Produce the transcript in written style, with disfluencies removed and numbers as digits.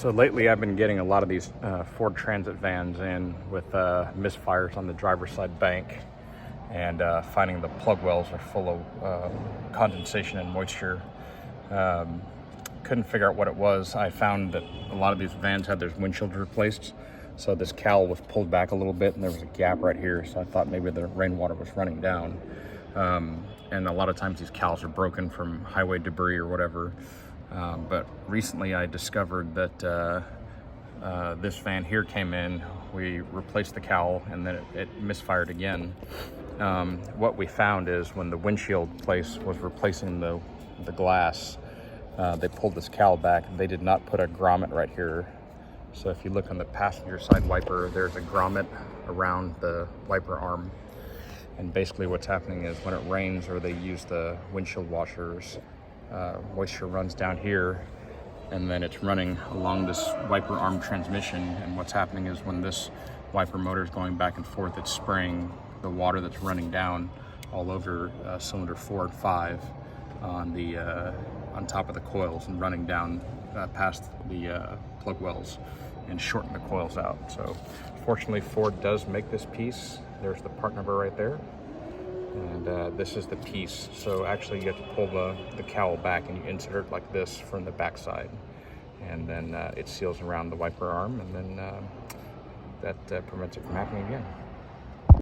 So lately I've been getting a lot of these Ford Transit vans in with misfires on the driver's side bank, and finding the plug wells are full of condensation and moisture. Couldn't figure out what it was. I found that a lot of these vans had their windshields replaced, so this cowl was pulled back a little bit and there was a gap right here, so I thought maybe the rainwater was running down. And a lot of times these cowls are broken from highway debris or whatever. But recently I discovered that this van here came in, we replaced the cowl, and then it misfired again. What we found is when the windshield place was replacing the glass, they pulled this cowl back. They did not put a grommet right here. So if you look on the passenger side wiper, there's a grommet around the wiper arm. And basically what's happening is when it rains or they use the windshield washers, moisture runs down here and then it's running along this wiper arm transmission, and what's happening is when this wiper motor is going back and forth, it's spraying the water that's running down all over cylinder 4 and 5 on the on top of the coils and running down past the plug wells and shorten the coils out. So fortunately Ford does make this piece. There's the part number right there. And this is the piece. So actually you have to pull the cowl back and you insert it like this from the back side. And then it seals around the wiper arm, and then that prevents it from happening again.